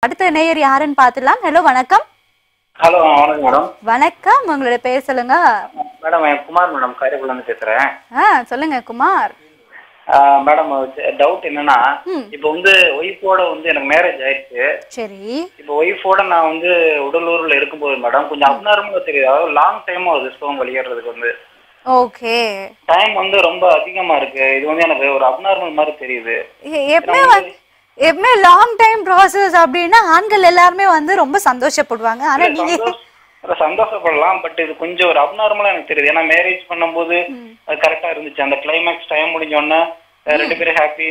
அடுத்த நேயர் யாருன்னு பாத்துடலாம். ஹலோ வணக்கம். ஹலோ வணக்கம் மேடம். வணக்கம், உங்களோட பேர் சொல்லுங்க. மேடம் குமார் மேடம், காரைக்குடில இருந்து பேசுறேன். சொல்லுங்க குமார். மேடம் டவுட் என்னன்னா, இப்போ ஒய்ஃபோட எனக்கு மேரேஜ் ஆயிடுச்சு. சரி. இப்போ ஒய்ஃபோட நான் உடலூர்ல இருக்கும்போது மேடம் கொஞ்சம் அப்நார்மலா தெரியுது. அதாவது லாங் டைம் ஆகுது ஸ்பெர்ம் வெளியேறதுக்கு. ஓகே. டைம் ரொம்ப அதிகமா இருக்கு. இது எனக்கு ஒரு அப்நார்மல் மாதிரி தெரியுது. எப்பவுமே லாங் டைம் ப்ராசஸ் அப்படின்னா ஆண்கள் எல்லாருமே ரொம்ப சந்தோஷப்படுவாங்க. ஆனா நீங்க சந்தோஷப்படலாம், பட் இது கொஞ்சம் ஒரு அப்நார்மலா எனக்கு தெரியுது. ஏன்னா மேரேஜ் பண்ணும்போது அது கரெக்டா இருந்துச்சு. அந்த கிளைமேக்ஸ் டைம் முடிஞ்சோடனே ரெண்டு பேரும் ஹாப்பி,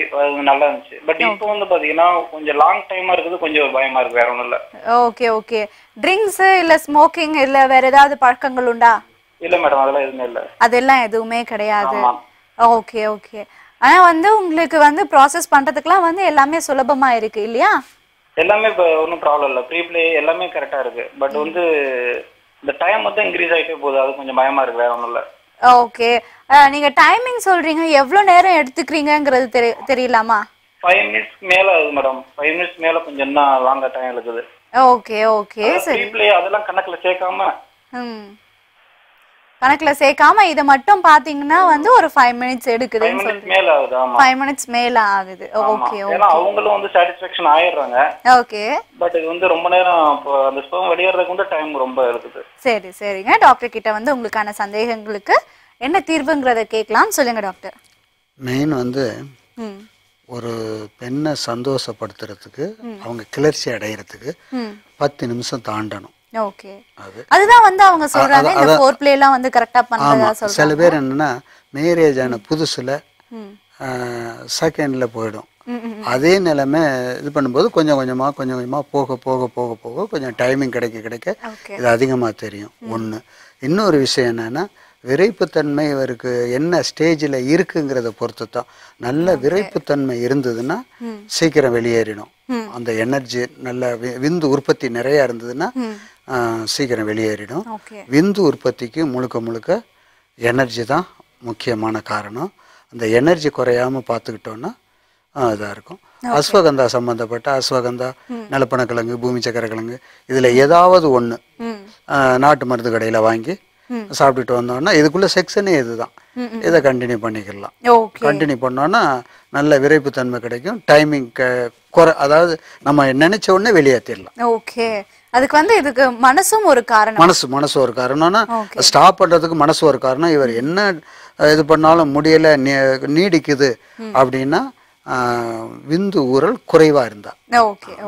நல்லா இருந்துச்சு. பட் இப்போ பாத்தீங்கன்னா கொஞ்சம் லாங் டைமா இருக்குது, கொஞ்சம் பயமா இருக்கு. வேற ஒண்ணும் இல்ல. Okay okay. ட்ரிங்க்ஸ் இல்ல ஸ்மோக்கிங் இல்ல வேற ஏதாவது பழக்கங்கள் உண்டா? இல்ல மேடம், அதெல்லாம் எதுவுமே இல்ல. அதெல்லாம் எதுவுமே கிடையாது. Okay okay. ஆனா உங்களுக்கு ப்ராசஸ் பண்றதுக்குலாம் எல்லாமே சுலபமா இருக்கு இல்லையா? எல்லாமே இப்போ ஒன்றும் ப்ராப்ளம் இல்லை. ப்ரீ பிளே எல்லாமே கரெக்டாக இருக்கு. பட் இந்த டைம் இன்க்ரீஸ் ஆகிட்டே போகுது. அது கொஞ்சம் பயமா இருக்கு. வேற ஒன்றும் இல்லை. ஓகே. நீங்க டைமிங் சொல்றீங்க, எவ்வளவு நேரம் எடுத்துக்கிறீங்கிறது தெரியலாமா? 5 மினிட்ஸ் மேல ஆகுது மேடம். 5 மினிட்ஸ் மேல கொஞ்சம் என்ன லாங்கா டைம் இருக்குது. Okay okay. சரி. ப்ரீ பிளே அதெல்லாம் கணக்குல சேர்க்காம கணக்குல சேர்க்காம இத மட்டும் பாத்தீங்கன்னா ஒரு 5 மினிட்ஸ் எடுக்குதுன்னு சொல்றீங்க. 5 மினிட்ஸ் மேல ஆகுது. ஆமா, 5 மினிட்ஸ் மேல ஆகுது. Okay okay. ஏன்னா அவங்களும் சாட்டிஸ்ஃபேக்ஷன் ஆயிடுறாங்க. ஓகே. பட் இது ரொம்ப நேரம் அந்த ஸ்பெர்ம் வெளியேறதுக்கு டைம் ரொம்ப இருக்குது. சரி சரிங்க. டாக்டர் கிட்ட உங்களுக்கான சந்தேகங்களுக்கு என்ன தீர்வுங்கறத கேட்கலாம். சொல்லுங்க டாக்டர். மெயின் ஒரு பெண்ணை சந்தோஷப்படுத்துறதுக்கு, அவங்க கிளர்ச்சி அடையிறதுக்கு 10 நிமிஷம் தாண்டணும். ஓகே. அதுதான் அவங்க சொல்றாங்க இந்த ஃபோர் பிளே எல்லாம் கரெக்ட்டா பண்றதா சொல்றாங்க. சில பேர் என்னன்னா மேரேஜ் ஆன புதுசுல செகண்ட்ல போய்டும். அதே நிலைமை இது பண்ணும்போது கொஞ்சம் கொஞ்சமா போக போக போக போக கொஞ்சம் டைமிங் கிடைக்க இது அதிகமா தெரியும். ஒண்ணு. இன்னொரு விஷயம் என்னன்னா, விரைப்புத்தன்மை இவருக்கு என்ன ஸ்டேஜில் இருக்குங்கிறத பொறுத்து தான். நல்ல விரைப்புத்தன்மை இருந்ததுன்னா சீக்கிரம் வெளியேறிடும். அந்த எனர்ஜி நல்ல விந்து உற்பத்தி நிறைய இருந்ததுன்னா சீக்கிரம் வெளியேறிடும். விந்து உற்பத்திக்கு முழுக்க எனர்ஜி தான் முக்கியமான காரணம். அந்த எனர்ஜி குறையாம பார்த்துக்கிட்டோன்னா இதாக இருக்கும். அஸ்வகந்தா சம்பந்தப்பட்ட அஸ்வகந்தா, நிலப்பனக்கிழங்கு, பூமி சக்கரக்கிழங்கு, இதில் ஏதாவது ஒன்று நாட்டு மருந்து கடையில் வாங்கி சாப்பிட்டுட்டு வந்தோம்னா இதுக்குள்ள செக்ஷனே இதுதான். இதை கண்டினியூ பண்ணிக்கலாம். கண்டினியூ பண்ணோன்னா நல்ல விரைப்புத்தன்மை கிடைக்கும். டைமிங் அதாவது நம்ம நினைச்ச உடனே வெளியேற்றிடலாம். ஓகே. அதுக்கு இதுக்கு மனசும் ஒரு காரணம். மனசு ஒரு காரணம்னா ஸ்டாப் பண்றதுக்கு மனசு ஒரு காரணம். இவர் என்ன இது பண்ணாலும் முடியல, நீடிக்குது அப்படின்னா விந்து ஊறல் குறைவா இருந்தா,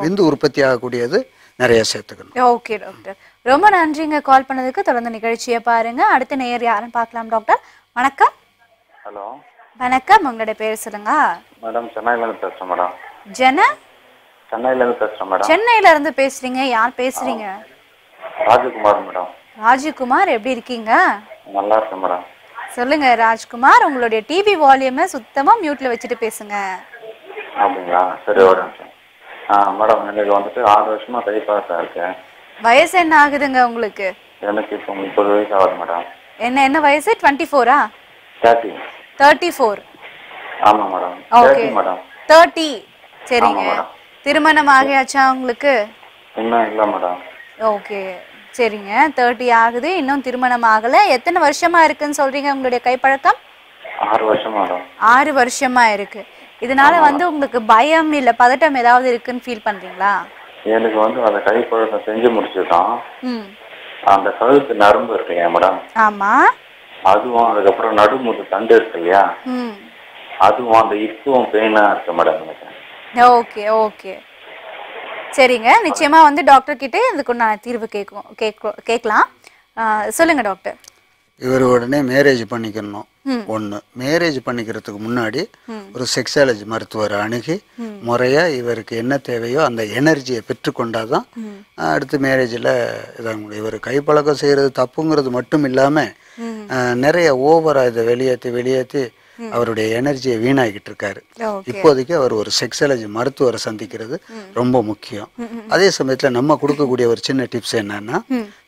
விந்து உற்பத்தி ஆகக்கூடியது நிறைய சேர்த்துக்கணும். ஓகே டாக்டர், ரொம்ப நன்றிங்க கால் பண்ணதுக்கு. தொடர்ந்து நிகழ்ச்சியை பாருங்க. அடுத்த நேயர் யாருன்னு பார்க்கலாம். டாக்டர் வணக்கம். ஹலோ வணக்கம், உங்களோட பேர் சொல்லுங்க. மேடம் சென்னையில இருந்து பேசுறேன் மேடம். சென்னையில இருந்து பேசுறேன் மேடம். சென்னையில இருந்து பேசுறீங்க. யார் பேசுறீங்க? ராஜகுமார் மேடம். ராஜகுமார், எப்படி இருக்கீங்க? நல்லா இருக்கேன் மேடம். சொல்லுங்க ராஜ்குமார், உங்களுடைய டிவி வால்யூமை சுத்தமா மியூட்ல வச்சுட்டு பேசுங்க. அப்படிங்களா? சரி, ஒரு நிமிஷம். மேடம், எனக்கு 6 வருஷமா கை பழக்கம் இருக்கேன். வயசு என்ன ஆகுதுங்க உங்களுக்கு? எனக்கு இப்போ 30 வயசு ஆகுது மேடம். என்ன வயசு? 24ஆ? 34. ஆமா மேடம். Okay madam. 30. சரிங்க. திருமணம் ஆகியாச்சா உங்களுக்கு? இன்னும் இல்ல மேடம். ஓகே சரிங்க. 30 ஆகுது, இன்னும் திருமணம் ஆகல. எத்தனை வருஷமா இருக்குன்னு சொல்றீங்க உங்களுடைய கைப்பழக்கம்? 6 வருஷம் மேடம். 6 வருஷமா இருக்கு. இதனால உங்களுக்கு பயம் இல்ல பதட்டம் ஏதாவது இருக்குன்னு ஃபீல் பண்றீங்களா? எனக்கு அந்த கைப்பழக்கம் செஞ்சு முடிச்சுட்டான். அந்த கழுத்து நரம்பு இருக்கு இல்லையா மேடம்? ஆமா. அதுவும் அதுக்கப்புறம் நடுமுது தண்டு இருக்கு இல்லையா, அதுவும் அந்த இப்பும் பெயினா இருக்கு மேடம் எனக்கு. ஓகே ஓகே சரிங்க. நிச்சயமா டாக்டர் கிட்ட இதுக்கு நான் தீர்வு கேட்கலாம். சொல்லுங்க டாக்டர். இவர் உடனே மேரேஜ் பண்ணிக்கணும். ஒன்று, மேரேஜ் பண்ணிக்கிறதுக்கு முன்னாடி ஒரு செக்ஸாலஜி மருத்துவரை அணுகி முறையா இவருக்கு என்ன தேவையோ அந்த எனர்ஜியை பெற்றுக்கொண்டாதான் அடுத்து மேரேஜில் இதாக. இவர் கைப்பழக்கம் செய்யறது தப்புங்கிறது மட்டும் இல்லாமல் நிறைய ஓவரா இதை வெளியேற்றி அவருடைய எனர்ஜியை வீணாகிட்டு இருக்காரு. இப்போதைக்கு அவர் ஒரு செக்ஸாலஜி மருத்துவரை சந்திக்கிறது ரொம்ப முக்கியம். அதே சமயத்தில் நம்ம கொடுக்கக்கூடிய ஒரு சின்ன டிப்ஸ் என்னன்னா,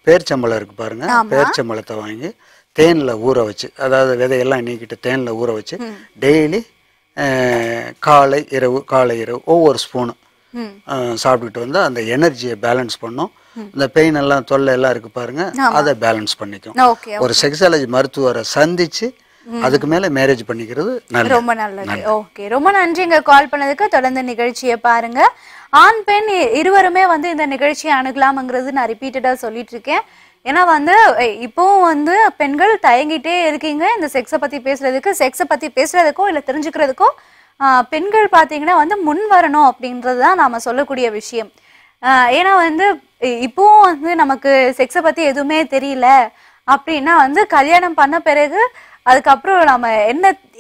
பேர்ச்சம்பளம் இருக்கு பாருங்க, பேர்ச்சம்பளத்தை வாங்கி தேன்ல ஊற வச்சு, அதாவது விதையெல்லாம் நீக்கிட்டு தேன்ல ஊற வச்சு டெய்லி காலை இரவு ஒவ்வொரு ஸ்பூனு சாப்பிட்டுட்டு வந்து அந்த எனர்ஜியை பேலன்ஸ் பண்ணும். இந்த பெயின் எல்லாம் தொல்லை எல்லாம் இருக்கு பாருங்க, அதை பேலன்ஸ் பண்ணிக்கும். ஒரு செக்ஸாலஜி மருத்துவரை சந்திச்சு அதுக்கு மேல மேரேஜ் பண்ணிக்கிறது நல்லது. ரொம்ப நல்லது. ஓகே, ரொம்ப நன்றிங்க கால் பண்ணதுக்கு. தொடர்ந்து நிகழ்ச்சியை பாருங்க. ஆண் பெண் இருவருமே வந்து இந்த நிகழ்ச்சியை அணுகலாம்ங்கிறது நான் ரிப்பீட்டடா சொல்லிட்டு இருக்கேன். ஏன்னா வந்து இப்போவும் வந்து பெண்கள் தயங்கிட்டே இருக்கீங்க இந்த செக்ஸை பத்தி பேசுறதுக்கு. செக்ஸை பத்தி பேசுறதுக்கோ இல்லை தெரிஞ்சுக்கிறதுக்கோ பெண்கள் பார்த்தீங்கன்னா வந்து முன் வரணும் அப்படின்றது தான் நாம சொல்லக்கூடிய விஷயம். ஏன்னா வந்து இப்போவும் வந்து நமக்கு செக்ஸை பத்தி எதுவுமே தெரியல அப்படின்னா வந்து கல்யாணம் பண்ண பிறகு அதுக்கப்புறம் நம்ம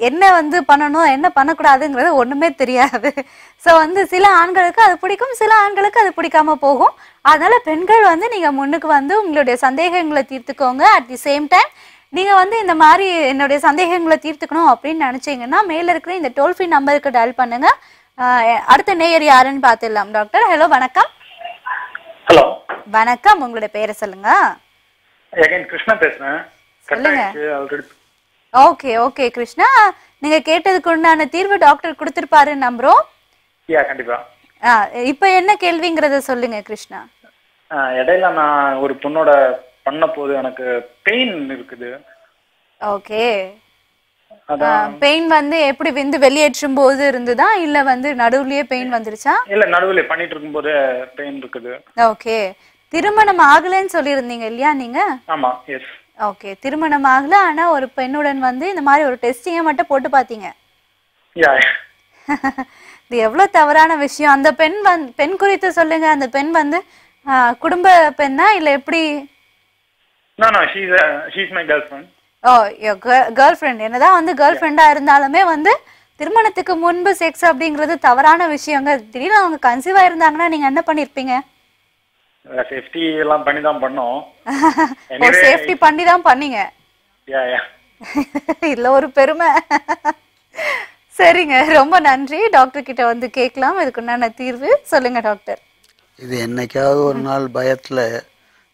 என்ன வந்து பண்ணணும் என்ன பண்ணக்கூடாதுங்கிறது ஒண்ணுமே தெரியாது. ஸோ வந்து சில ஆண்களுக்கு அது பிடிக்கும், சில ஆண்களுக்கு அது பிடிக்காம போகும். அதனால பெண்கள் வந்து நீங்க முன்னுக்கு வந்து உங்களுடைய சந்தேகங்களை தீர்த்துக்கோங்க. அட் தி சேம் டைம் நீங்க வந்து இந்த மாதிரி என்னுடைய சந்தேகங்களை தீர்த்துக்கணும் அப்படின்னு நினைச்சீங்கன்னா மேல இருக்கிற இந்த டோல் ஃப்ரீ நம்பருக்கு டயல் பண்ணுங்க. அடுத்த நேயர் யாருன்னு பார்த்துடலாம். டாக்டர் ஹலோ, வணக்கம். ஹலோ வணக்கம், உங்களுடைய பேரை சொல்லுங்க. கிருஷ்ணா பேசுறேன். சொல்லுங்க. ஓகே ஓகே கிருஷ்ணா, நீங்க கேட்டதுக்கு உண்டான தீர்வு டாக்டர் கொடுத்திருப்பாரு நம்புறோம். கண்டிப்பா. இப்ப என்ன கேள்விங்கறத சொல்லுங்க கிருஷ்ணா. இடையில நான் ஒரு பொண்ணோட பண்ண போது எனக்கு பெயின் இருக்குது. ஓகே, பெயின் வந்து எப்படி விந்து வெளியேற்றும் போது இருந்ததா இல்ல வந்து நடுவுலயே பெயின் வந்துருச்சா? இல்ல, நடுவுல பண்ணிட்டு இருக்கும்போது பெயின் இருக்குது. ஓகே, திருமணம் ஆகலன்னு சொல்லியிருந்தீங்க இல்லையா நீங்க? ஆமா, எஸ். ஓகே, திருமணம் ஆகல, ஆனா ஒரு பெண்ணுடன் வந்து இந்த மாதிரி ஒரு டெஸ்டிங்கை மட்டும் போட்டு பாத்தீங்க. இது எவ்வளவு தவறான விஷயம். அந்த பெண் குறித்து சொல்லுங்க. அந்த பெண் வந்து குடும்ப பெண்ணா இல்ல எப்படி? ஓ, கேர்ள் ஃப்ரெண்ட். என்னதான் வந்து கேர்ள் ஃப்ரெண்டா இருந்தாலுமே வந்து திருமணத்துக்கு முன்பு செக்ஸ் அப்படிங்கிறது தவறான விஷயங்க. திடீர்னு அவங்க கன்சீவா இருந்தாங்கன்னா நீங்க என்ன பண்ணிருப்பீங்க? சேஃப்டி எல்லாம் பண்ணி தான் பண்ணோம். சேஃப்டி பண்ணி தான் பண்ணீங்க. இல்ல ஒரு பெருமை. சரிங்க, ரொம்ப நன்றி. டாக்டர் கிட்ட வந்து கேட்கலாம் இதுக்குண்டான தீர்வு. சொல்லுங்க டாக்டர். இது என்னைக்காவது ஒரு நாள் பயத்துல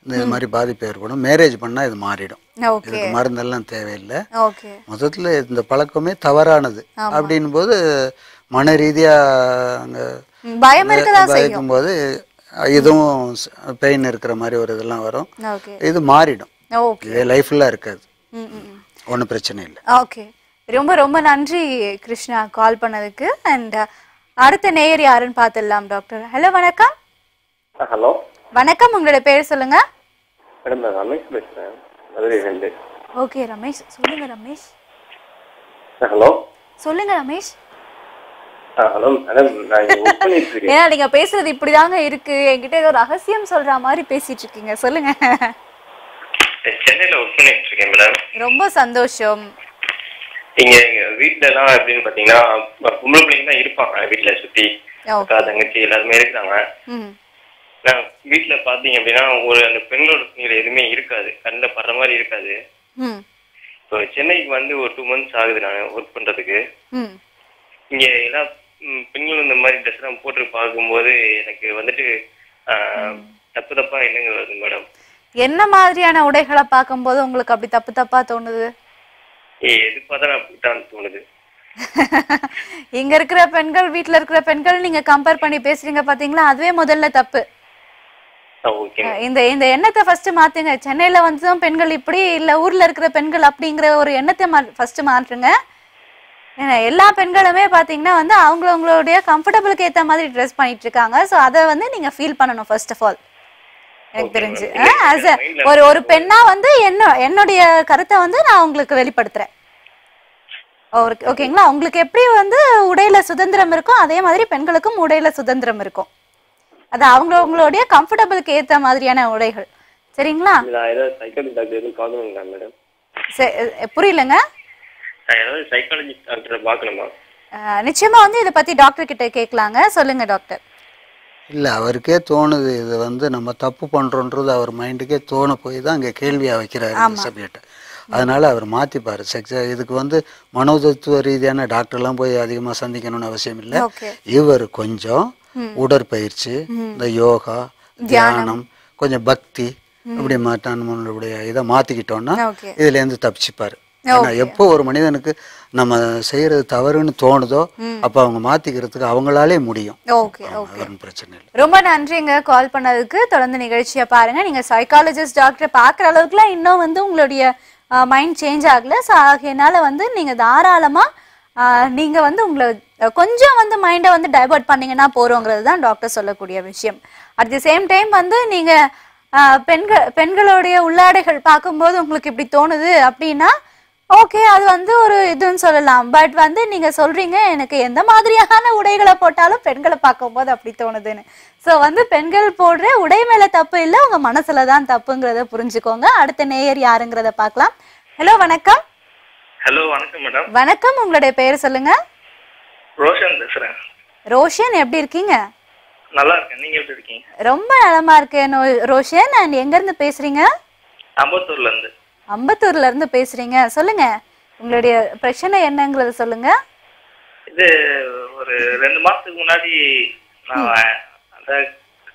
இந்த மாதிரி பாதிப்பு ஏற்படும். மேரேஜ் பண்ணா இது மாறிடும். இதுக்கு மருந்தெல்லாம் தேவையில்லை. மொத்தத்துல இந்த பழக்கமே தவறானது அப்படின் போது மன ரீதியா பயக்கும் போது இதுவும் பெயின் இருக்கிற மாதிரி ஒரு இதெல்லாம் வரும். இது மாறிடும். இது லைஃப்ல இருக்காது, ஒன்றும் பிரச்சனை இல்லை. ஓகே, ரொம்ப ரொம்ப நன்றி கிருஷ்ணா கால் பண்ணதுக்கு. அண்ட் அடுத்த நேயர் யாருன்னு பார்த்துடலாம் டாக்டர். ஹலோ, வணக்கம். ஹலோ, வணக்கம். உங்களோட பேர் சொல்லுங்க. மேடம், நான் ரமேஷ் பேசுறேன், மதுரையிலிருந்து. ஓகே ரமேஷ், சொல்லுங்க ரமேஷ். ஹலோ, சொல்லுங்க ரமேஷ். ஹலோ மேடம், நான் ஒர்க் பண்ணிட்டு இருக்கேன். ஏன்னா நீங்க பேசுறது இப்படிதாங்க இருக்கு, என்கிட்ட ஏதோ ரகசியம் சொல்ற மாதிரி பேசிட்டு இருக்கீங்க. சொல்லுங்க. சென்னையில ஒர்க் பண்ணிட்டு இருக்கேன் மேடம். ரொம்ப சந்தோஷம். இங்க வீட்டுல எல்லாம் எப்படின்னு பாத்தீங்கன்னா பொம்பளை பிள்ளைங்க தான் இருப்பாங்க வீட்டுல சுத்தி. அக்கா தங்கச்சி எல்லாருமே இருக்காங்க. வீட்டுல பாத்தீங்க அப்படின்னா ஒரு அந்த பெண்களோட துணியில எதுவுமே இருக்காது, கண்ணில் படுற மாதிரி இருக்காது. இப்போ சென்னைக்கு வந்து ஒரு 2 months ஆகுது நான் ஒர்க் பண்றதுக்கு. இங்க எல்லா பெண்களும் இந்த மாதிரி ட்ரெஸ் எல்லாம் போட்டு பார்க்கும்போது எனக்கு வந்துட்டு தப்பு தப்பா என்னங்க வருது மேடம். என்ன மாதிரியான உடைகளை பார்க்கும்போது உங்களுக்கு அப்படி தப்பு தப்பா தோணுது? எது பார்த்தா அப்படித்தான் தோணுது. இங்க இருக்கிற பெண்கள் வீட்டுல இருக்கிற பெண்கள் நீங்க கம்பேர் பண்ணி பேசுறீங்க பாத்தீங்களா, அதுவே முதல்ல தப்பு. இந்த இந்த எண்ணத்தை ஃபர்ஸ்ட் மாத்துங்க. சென்னையில வந்து பெண்கள் இப்படி இல்ல ஊர்ல இருக்கிற பெண்கள் அப்படிங்கிற ஒரு எண்ணத்தை ஃபர்ஸ்ட் மாற்றுங்க. எல்லா பெண்களுமே பாத்தீங்கன்னா வந்து அவங்களுடைய கம்ஃபர்டபுளுக்கு ஏத்த மாதிரி ட்ரெஸ் பண்ணிட்டு இருக்காங்க. ஸோ அதை வந்து நீங்க ஃபீல் பண்ணணும் ஃபர்ஸ்ட் ஆஃப் ஆல். எனக்கு தெரிஞ்சு ஒரு பெண்ணா வந்து என்னுடைய கருத்தை வந்து நான் உங்களுக்கு வெளிப்படுத்துறேன். ஓகேங்களா? உங்களுக்கு எப்படி வந்து உடையில சுதந்திரம் இருக்கும் அதே மாதிரி பெண்களுக்கும் உடையில சுதந்திரம் இருக்கும். அது அவங்களுடைய கம்ஃபர்டபுளுக்கு ஏத்த மாதிரியான உடைகள். சரிங்களா? புரியலங்க. நிச்சயமா வந்து இதை பத்தி டாக்டர் கிட்ட கேட்கலாங்க. சொல்லுங்க டாக்டர். இல்லை, அவருக்கே தோணுது இது வந்து நம்ம தப்பு பண்ணுறோன்றது அவர் மைண்டுக்கே தோண போய் தான் அங்கே கேள்வியாக வைக்கிறாரு இந்த சப்ஜெக்டை. அதனால் அவர் மாற்றிப்பார். இதுக்கு வந்து மனோதத்துவ ரீதியான டாக்டர்லாம் போய் அதிகமாக சந்திக்கணும்னு அவசியம் இல்லை. இவர் கொஞ்சம் உடற்பயிற்சி, இந்த யோகா, தியானம், கொஞ்சம் பக்தி இப்படி நம்மளுடைய இதை மாற்றிக்கிட்டோன்னா இதுலேருந்து தப்பிச்சுப்பார். ஏன்னா எப்போ ஒரு மனிதனுக்கு நம்ம செய்யறது தவறுன்னு தோணுதோ அப்போ அவங்க மாத்திக்கிறதுக்கு அவங்களாலே முடியும். ஓகே ஓகே, பிரச்சனை இல்லை. ரொம்ப நன்றிங்க கால் பண்ணதுக்கு. தொடர்ந்து நிகழ்ச்சியை பாருங்க. நீங்க சைக்காலஜிஸ்ட் டாக்டரை பாக்குற அளவுக்குலாம் இன்னும் வந்து உங்களுடைய மைண்ட் சேஞ்ச் ஆகல. ஸோ ஆகையினால வந்து நீங்க தாராளமா நீங்க வந்து உங்களை கொஞ்சம் வந்து மைண்டை வந்து டைவர்ட் பண்ணீங்கன்னா போறோங்கிறது தான் டாக்டர் சொல்லக்கூடிய விஷயம். அட் தி சேம் டைம் வந்து நீங்க பெண்களுடைய உள்ளாடைகள் பார்க்கும்போது உங்களுக்கு இப்படி தோணுது அப்படின்னா ஓகே, அது வந்து ஒரு இதுன்னு சொல்லலாம். பட் வந்து நீங்க சொல்றீங்க எனக்கு எந்த மாதிரியான உடைகளை போட்டாலும் பெண்களை பார்க்கும்போது அப்படி தோணுதுன்னு. ஸோ வந்து பெண்கள் போடுற உடை மேல தப்பு இல்லை, உங்க மனசுல தான் தப்புங்கிறத புரிஞ்சுக்கோங்க. அடுத்த நேயர் யாருங்கிறத பார்க்கலாம். ஹலோ வணக்கம். ஹலோ வணக்கம் மேடம். வணக்கம், உங்களுடைய பேர் சொல்லுங்க. ரோஷன் பேசுறேன். ரோஷன், எப்படி இருக்கீங்க? நல்லா இருக்கேன், நீங்க எப்படி இருக்கீங்க? ரொம்ப நலமா இருக்கேன் ரோஷன். அண்ட் எங்க இருந்து பேசுறீங்க? அம்பத்தூர்ல இருந்து. அம்பத்தூர்ல இருந்து பேசுறீங்க, சொல்லுங்க உங்களுடைய பிரச்சனை என்னங்கறத சொல்லுங்க. இது ஒரு 2 மாசத்துக்கு முன்னாடி நான் அந்த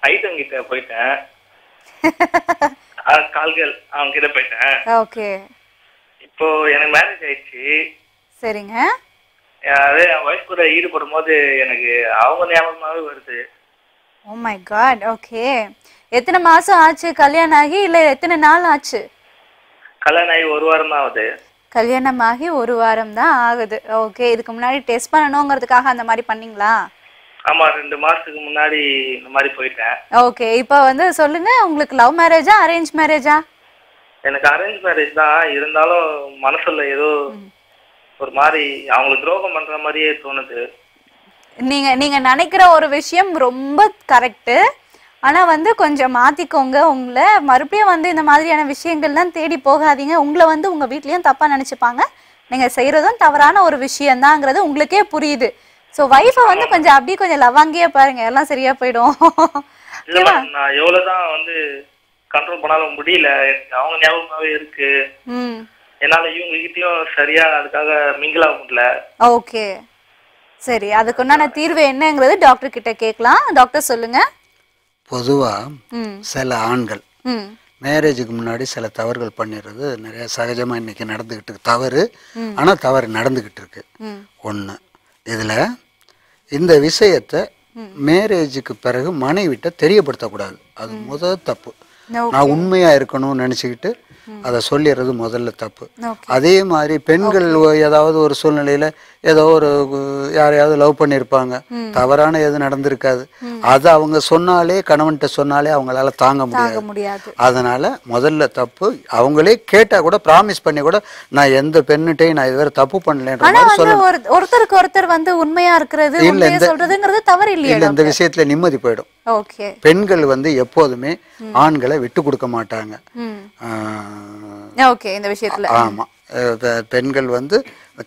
ஐட்டம் கிட்ட போயிட்டேன். கால்கள் அவங்க கிட்ட போயிட்டேன். ஓகே, இப்போ எனக்கு மேரேஜ் ஆயிடுச்சு. சரிங்க. அதே என் ஒய்ஃப் கூட ஈடுபடும் போது எனக்கு அவங்க ஞாபகமாவே வருது. Oh my God. ஓகே, எத்தனை மாசம் ஆச்சு கல்யாணம் ஆகி? இல்ல எத்தனை நாள் ஆச்சு? கல்யாணம் ஆகி 1 வாரம் தான் ஆகுது. கல்யாணம் ஆகி 1 வாரம் தான் ஆகுது. ஓகே, இதுக்கு முன்னாடி டெஸ்ட் பண்ணணுங்கிறதுக்காக அந்த மாதிரி பண்ணீங்களா? ஆமா, 2 மாசத்துக்கு முன்னாடி இந்த மாதிரி போயிட்டேன். ஓகே, இப்போ வந்து சொல்லுங்க, உங்களுக்கு லவ் மேரேஜா அரேஞ்ச் மேரேஜா? எனக்கு அரேஞ்ச் மேரேஜ் தான். இருந்தாலும் மனசுல ஏதோ ஒரு மாதிரி அவங்களுக்கு துரோகம் பண்ற மாதிரியே தோணுது. நீங்க நினைக்கிற ஒரு விஷயம் ரொம்ப கரெக்ட். ஆனா வந்து கொஞ்சம் மாத்திக்கோங்க. உங்களை மறுபடியும் வந்து இந்த மாதிரியான விஷயங்கள்லாம் தேடி போகாதீங்க. உங்களை வந்து உங்க வீட்லயும் தப்பா நினைச்சுப்பாங்க. நீங்க செய்யறதும் தவறான ஒரு விஷயம் தாங்கிறது உங்களுக்கே புரியுது. ஸோ வைஃபை வந்து கொஞ்சம் அப்படியே கொஞ்சம் லவாங்கியே பாருங்க, எல்லாம் சரியா போயிடும். நான் எவ்வளவுதான் வந்து கண்ட்ரோல் பண்ணாலும் முடியல. அவங்க ஞாபகமாவே இருக்கு. என்னால இவங்க கிட்டயும் சரியா அதுக்காக மிங்கிள் ஆக முடியல. ஓகே, சரி, அதுக்குண்டான தீர்வு என்னங்கிறது டாக்டர் கிட்ட கேட்கலாம். டாக்டர் சொல்லுங்க. பொதுவா சில ஆண்கள் மேரேஜுக்கு முன்னாடி சில தவறுகள் பண்ணிடுறது நிறைய சகஜமா இன்னைக்கு நடந்துகிட்டு இருக்கு. தவறு, ஆனா தவறு நடந்துகிட்டு இருக்கு. ஒண்ணு, இதுல இந்த விஷயத்த மேரேஜுக்கு பிறகு மனைவிட்ட தெரியப்படுத்தக்கூடாது. அது முதல் தப்பு. நான் உண்மையா இருக்கணும்னு நினைச்சுக்கிட்டு அதை சொல்லிடுறது முதல்ல தப்பு. அதே மாதிரி பெண்கள் ஏதாவது ஒரு சூழ்நிலையில ஏதோ ஒரு யாரையாவது லவ் பண்ணியிருப்பாங்க, தவறான எதுவும் நடந்திருக்காது, அது அவங்க சொன்னாலே, கணவன்கிட்ட சொன்னாலே அவங்களால தாங்க முடியாது. அதனால முதல்ல தப்பு. அவங்களே கேட்டா கூட ப்ராமிஸ் பண்ணி கூட நான் எந்த பெண்ணிட்டையும் நான் இதுவரை தப்பு பண்ணலன்ற மாதிரி சொல்லணும். ஒருத்தருக்கு ஒருத்தர் வந்து உண்மையா இருக்கிறது, உண்மையா சொல்றதுங்கிறது தவறு இல்லையா? இல்ல, இந்த விஷயத்துல நிம்மதி போயிடும். ஓகே, பெண்கள் வந்து எப்போதுமே ஆண்களை விட்டு கொடுக்க மாட்டாங்க. ஓகே, இந்த விஷயத்துல ஆமா, பெண்கள் வந்து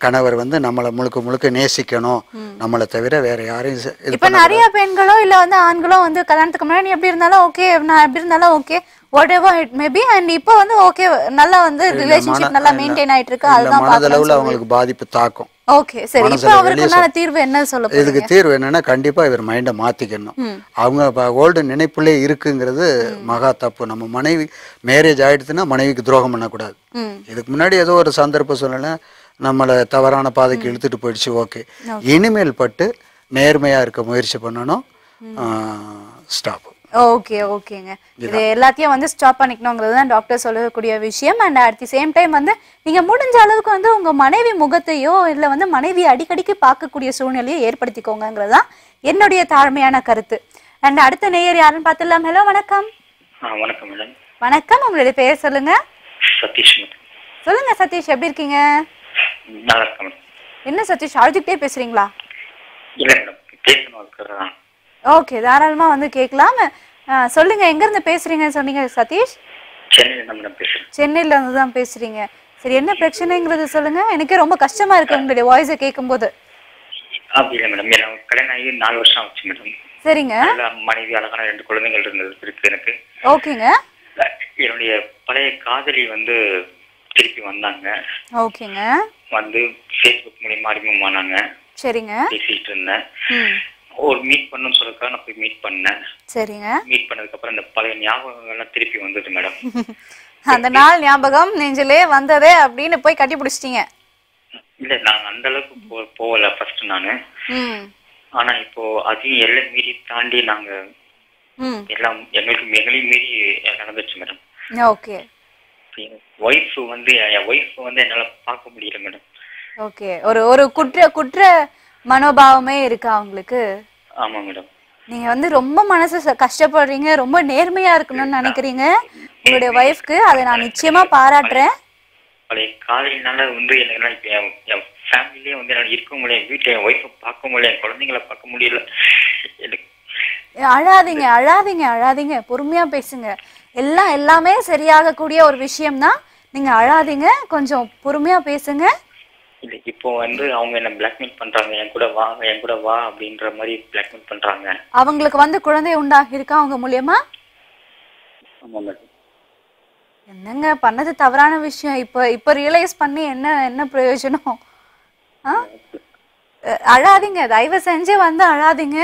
கணவர் வந்து நம்மளை முழுக்க முழுக்க நேசிக்கணும், நம்மளை தவிர வேற யாரையும். இப்ப நிறைய பெண்களோ இல்ல வந்து ஆண்களோ வந்து கல்யாணத்துக்கு முன்னாடி நீ எப்படி இருந்தாலும் ஓகே, நான் எப்படி இருந்தாலும் okay, whatever it may be, and இப்போ வந்து ஓகே, நல்லா வந்து ரிலேஷன்ஷிப் நல்லா மெயின்டைன் ஆயிட்டு இருக்கு. அதுதான் மனதளவுல அவங்களுக்கு பாதிப்பு தாக்கும். ஓகே, சரி, இப்போ அவருக்குண்டான தீர்வு என்ன சொல்ல போறீங்க? இதுக்கு தீர்வு என்னன்னா, கண்டிப்பா இவர் மைண்டை மாத்திக்கணும். அவங்க ஓல்டு நினைப்புலே இருக்குங்கிறது மகா தப்பு. நம்ம மனைவி மேரேஜ் ஆயிடுச்சுன்னா மனைவிக்கு துரோகம் பண்ணக்கூடாது. இதுக்கு முன்னாடி ஏதோ ஒரு சந்தர்ப்ப சூழ்நிலை நம்மளை தவறான பாதைக்கு இழுத்துட்டு போயிடுச்சு. ஓகே, இனிமேல் பட்டு நேர்மையா இருக்க முயற்சி பண்ணணும். ஸ்டாப். ஓகே, ஓகேங்க, இது எல்லாத்தையும் வந்து ஸ்டாப் பண்ணிக்கணுங்கிறது தான் டாக்டர் சொல்லக்கூடிய விஷயம். And at the same time வந்து நீங்க முடிஞ்ச அளவுக்கு வந்து உங்க மனைவி முகத்தையோ இல்ல வந்து மனைவி அடிக்கடிக்கு பார்க்கக்கூடிய சூழ்நிலையை ஏற்படுத்திக்கோங்கிறது தான் என்னுடைய தாழ்மையான கருத்து. அண்ட் அடுத்த நேயர் யாருன்னு பார்த்துடலாம். ஹலோ வணக்கம். வணக்கம் மேடம். வணக்கம், உங்களுடைய பேர் சொல்லுங்க. சதீஷ். சொல்லுங்க சதீஷ், எப்படி இருக்கீங்க? நல்லா இருக்கேன். என்ன சதீஷ் அழுதுகிட்டே பேசுறீங்களா? இல்ல மேடம், பேசணும். ஓகே, தாராளமா வந்து கேட்கலாம். சொல்லுங்க, எங்க இருந்து பேசுறீங்க சொன்னீங்க சதீஷ்? சென்னையில இருந்து தான் பேசுறீங்க. சரி, என்ன பிரச்சனைங்கிறது சொல்லுங்க. எனக்கு ரொம்ப கஷ்டமா இருக்கு உங்களுடைய வாய்ஸை கேட்கும்போது. அப்படி இல்லை மேடம், எனக்கு கல்யாணம் ஆகி 4 வருஷம் ஆச்சு மேடம். சரிங்க. மனைவி, அழகான 2 குழந்தைகள் இருக்கு எனக்கு. ஓகேங்க. என்னுடைய பழைய காதலி வந்து திருப்பி வந்தாங்க. ஓகேங்க. வந்து ஃபேஸ்புக் மூலமா அறிமுகமானாங்க. சரிங்க. பேசிட்டு இருந்தேன். ஒரு மீட் பண்ணணும்னு சொல்றதுக்காக நான் போய் மீட் பண்ணேன். சரிங்க. மீட் பண்ணதுக்கு அப்புறம் இந்த பழைய ஞாபகங்கள்லாம் திருப்பி வந்தது மேடம். அந்த நாள் ஞாபகம் நெஞ்சிலே வந்ததே அப்படின்னு போய் கட்டி பிடிச்சிட்டீங்க. இல்ல நாங்க அந்த அளவுக்கு போகல ஃபர்ஸ்ட் நானு. ஆனா இப்போ அதையும் எல்லாம் மீறி தாண்டி நாங்க எல்லாம் எங்களையும் மீறி நடந்துச்சு மேடம். ஓகே. ஒய்ஃப் வந்து என் ஒய்ஃப் வந்து என்னால பார்க்க முடியல மேடம். ஓகே. ஒரு குற்ற மனோபாவமே இருக்கா உங்களுக்கு? ஆமா மேடம். நீங்க வந்து ரொம்ப மனசு கஷ்டப்படுறீங்க, ரொம்ப நேர்மையா இருக்கணும்னு நினைக்கிறீங்க உங்களுடைய ஒய்ஃப்க்கு. அதை நான் நிச்சயமா பாராட்டுறேன். பழைய காலையினால வந்து எனக்கு என் ஃபேமிலியே வந்து என்னால இருக்க முடியல, என் வீட்டை என் ஒய்ஃபை பார்க்க முடியல, என் குழந்தைங்களை பார்க்க முடியல. அழாதீங்க அழாதீங்க அழாதீங்க, பொறுமையா பேசுங்க. எல்லாமே சரியாகக்கூடிய ஒரு விஷயம்தான். நீங்க அழாதீங்க, கொஞ்சம் பொறுமையா பேசுங்க. இல்ல இப்போ வந்து அவங்க என்ன பிளாக்மெயில் பண்றாங்க, என் கூட வா அப்படின்ற மாதிரி பிளாக்மெயில் பண்றாங்க. அவங்களுக்கு வந்து குழந்தை உண்டாகி இருக்கா அவங்க மூலியமா? ஆமா மேடம். என்னங்க பண்ணது தவறான விஷயம். இப்ப ரியலைஸ் பண்ணி என்ன பிரயோஜனம்? அழாதீங்க, தயவு செஞ்சு வந்து அழாதீங்க.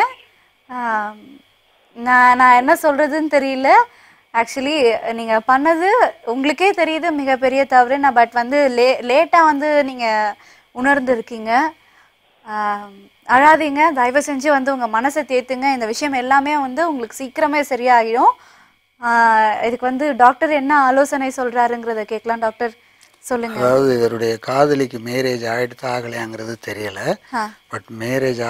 நான் என்ன சொல்றதுன்னு தெரியல. ஆக்சுவலி நீங்க பண்ணது உங்களுக்கே தெரியுது மிகப்பெரிய தவறு. பட் வந்து லேட்டா வந்து நீங்க உணர்ந்து இருக்கீங்க. அழாதீங்க, தயவு செஞ்சு வந்து உங்க மனசை தேத்துங்க. இந்த விஷயம் எல்லாமே வந்து உங்களுக்கு சீக்கிரமே சரியாகிடும். இதுக்கு வந்து டாக்டர் என்ன ஆலோசனை சொல்றாருங்கிறத கேட்கலாம். டாக்டர் சொல்லுங்க. அதாவது இவருடைய காதலிக்கு மேரேஜ் ஆயிடுத்து ஆகலையாங்கிறது தெரியல. பட் மேரேஜ்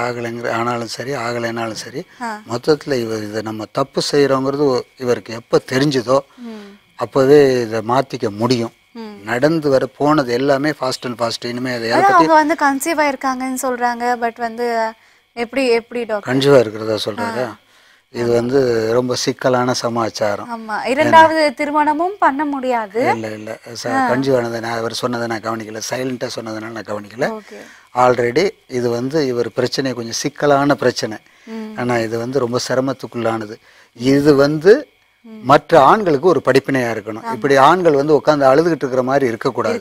ஆனாலும் சரி ஆகலைனாலும் சரி, மொத்தத்துல இதை நம்ம தப்பு செய்யறோங்கிறது இவருக்கு எப்ப தெரிஞ்சுதோ அப்பவே இதை மாத்திக்க முடியும். நடந்து வர போனது எல்லாமே ஃபாஸ்ட் அண்ட் ஃபாஸ்ட். இனிமே அவங்க வந்து கன்சீவ் ஆயிருக்காங்கன்னு சொல்றாங்க. பட் வந்து எப்படி டாக்டர் கன்சீவ் இருக்கிறதா சொல்றாங்க? இது வந்து ரொம்ப சிக்கலான சமாச்சாரம். ஆமா, இரண்டாவது திருமணமும் பண்ண முடியாது. இல்ல கன்சீவ் ஆனதை அவர் சொன்னதை நான் கவனிக்கல, சைலண்டா சொன்னதுனால நான் கவனிக்கல. ஆல்ரெடி இது வந்து இவர் பிரச்சனை கொஞ்சம் சிக்கலான பிரச்சனை. ஆனா இது வந்து ரொம்ப சிரமத்துக்குள்ளானது. இது வந்து மற்ற ஆண்களுக்கு ஒரு படிப்பினையா இருக்கணும். இப்படி ஆண்கள் வந்து உட்கார்ந்து அழுதுகிட்டு இருக்கிற மாதிரி இருக்கக்கூடாது.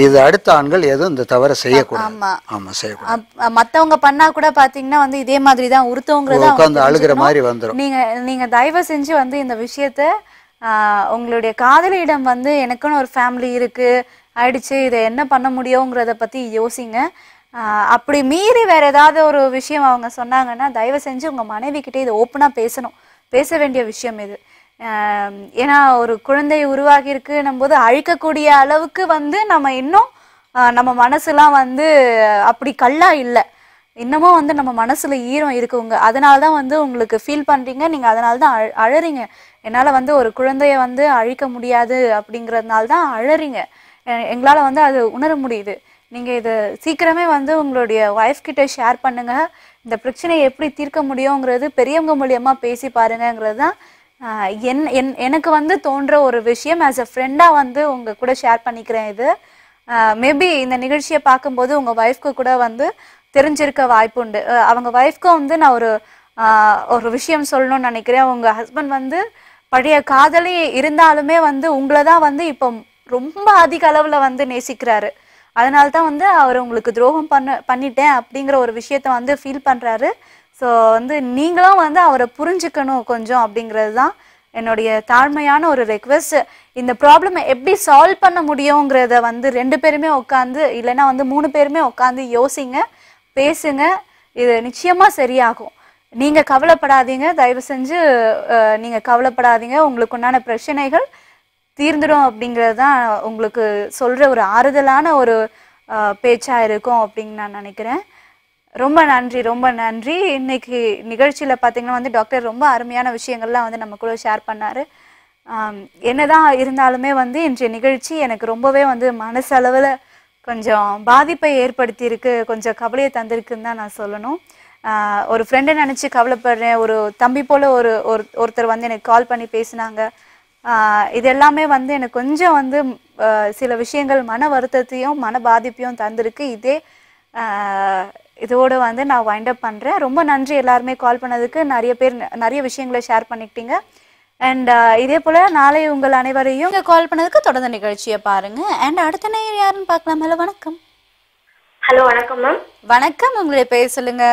இது அடுத்த ஆண்கள் எதுவும் இந்த தவறை செய்யக்கூடாது. ஆமா, செய்யக்கூடாது. மத்தவங்க பண்ணா கூட பாத்தீங்கன்னா வந்து இதே மாதிரிதான் உறுத்தவங்கிறத உட்கார்ந்து அழுகிற மாதிரி வந்துடும். நீங்க தயவு செஞ்சு வந்து இந்த விஷயத்த உங்களுடைய காதலியிடம் வந்து எனக்குன்னு ஒரு ஃபேமிலி இருக்கு ஆயிடுச்சு, இதை என்ன பண்ண முடியுங்கிறத பத்தி யோசிங்க. அப்படி மீறி வேற ஏதாவது ஒரு விஷயம் அவங்க சொன்னாங்கன்னா தயவு செஞ்சு உங்க மனைவி கிட்டே இதை ஓப்பனா பேச வேண்டிய விஷயம் இது. ஏன்னா ஒரு குழந்தை உருவாகி இருக்குன்னும் போது அழிக்கக்கூடிய அளவுக்கு வந்து நம்ம இன்னும் நம்ம மனசுலாம் வந்து அப்படி கல்லா இல்லை. இன்னமும் வந்து நம்ம மனசுல ஈரம் இருக்குங்க. அதனாலதான் வந்து உங்களுக்கு ஃபீல் பண்றீங்க, நீங்க அதனாலதான் அழறீங்க. என்னால வந்து ஒரு குழந்தைய வந்து அழிக்க முடியாது அப்படிங்கறதுனால தான் அழறீங்க. எங்களால வந்து அது உணர முடியுது. நீங்க இது சீக்கிரமே வந்து உங்களுடைய ஒய்ஃப் கிட்ட ஷேர் பண்ணுங்க. இந்த பிரச்சனையை எப்படி தீர்க்க முடியுங்கிறது பெரியவங்க மூலியமா பேசி பாருங்கிறது தான் எனக்கு வந்து தோன்ற ஒரு விஷயம். ஆஸ் அ ஃப்ரெண்டா வந்து உங்க கூட ஷேர் பண்ணிக்கிறேன். இது மேபி இந்த நிகழ்ச்சியை பார்க்கும்போது உங்க ஒய்ஃப்க்கு கூட வந்து தெரிஞ்சிருக்க வாய்ப்பு உண்டு. அவங்க ஒய்ஃப்க்கும் வந்து நான் ஒரு விஷயம் சொல்லணும்னு நினைக்கிறேன். உங்க ஹஸ்பண்ட் வந்து பழைய காதலி இருந்தாலுமே வந்து உங்களை தான் வந்து இப்போ ரொம்ப அதிக அளவுல வந்து நேசிக்கிறாரு. அதனால தான் வந்து அவர் உங்களுக்கு துரோகம் பண்ணிட்டேன் அப்படிங்கிற ஒரு விஷயத்த வந்து ஃபீல் பண்றாரு. ஸோ வந்து நீங்களும் வந்து அவரை புரிஞ்சுக்கணும் கொஞ்சம் அப்படிங்கிறது தான் என்னுடைய தாழ்மையான ஒரு ரெக்வெஸ்ட். இந்த ப்ராப்ளமை எப்படி சால்வ் பண்ண முடியுங்கிறத வந்து 2 பேருமே உட்காந்து இல்லைன்னா வந்து 3 பேருமே உட்காந்து யோசிங்க, பேசுங்க. இது நிச்சயமா சரியாகும். நீங்க கவலைப்படாதீங்க, தயவு செஞ்சு நீங்க கவலைப்படாதீங்க. உங்களுக்கு உண்டான பிரச்சனைகள் தீர்ந்துடும் அப்படிங்கிறது தான் உங்களுக்கு சொல்ற ஒரு ஆறுதலான ஒரு பேச்சா இருக்கும் அப்படின்னு நான் நினைக்கிறேன். ரொம்ப நன்றி. இன்னைக்கு நிகழ்ச்சியில பார்த்தீங்கன்னா வந்து டாக்டர் ரொம்ப அருமையான விஷயங்கள்லாம் வந்து நம்ம கூட ஷேர் பண்ணாரு. என்னதான் இருந்தாலுமே வந்து இன்றைய நிகழ்ச்சி எனக்கு ரொம்பவே வந்து மனசளவில் கொஞ்சம் பாதிப்பை ஏற்படுத்தி இருக்கு, கொஞ்சம் கவலையை தந்திருக்குன்னு தான் நான் சொல்லணும். ஒரு ஃப்ரெண்டை நினச்சி கவலைப்படுறேன். ஒரு தம்பி போல ஒருத்தர் வந்து எனக்கு கால் பண்ணி பேசினாங்க. இது எல்லாமே வந்து எனக்கு கொஞ்சம் வந்து சில விஷயங்கள் மன வருத்தத்தையும் மன பாதிப்பையும் தந்திருக்கு. இதோடு வந்து நான் வைண்ட் அப் பண்ணுறேன். ரொம்ப நன்றி எல்லாருமே கால் பண்ணதுக்கு. நிறைய விஷயங்களை ஷேர் பண்ணிக்கிட்டீங்க. அண்ட் இதே போல் நாளை உங்கள் அனைவரையும் கால் பண்ணதுக்கு தொடர்ந்து நிகழ்ச்சியை பாருங்க. அண்ட் அடுத்த நேரம் யாருன்னு பார்க்கலாம். ஹலோ, வணக்கம். ஹலோ, வணக்கம் மேம். வணக்கம், உங்களுடைய பேர் சொல்லுங்க.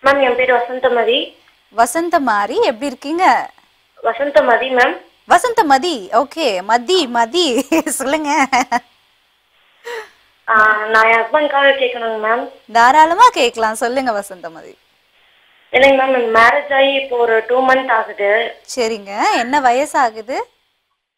மேம், என் பேர் வசந்தமதி. வசந்தமாரி, எப்படி இருக்கீங்க? வசந்தமதி மேம். வசந்தமதி. ஓகே, மதி சொல்லுங்க. நான் என் ஹஸ்பண்ட்காக கேட்கணுங்க மேம். தாராளமா கேட்கலாம், சொல்லுங்க வசந்தமதி. இல்லைங்க மேம், மேரேஜ் ஆகி இப்போ ஒரு 2 month ஆகுது. சரிங்க, என்ன வயசு ஆகுது?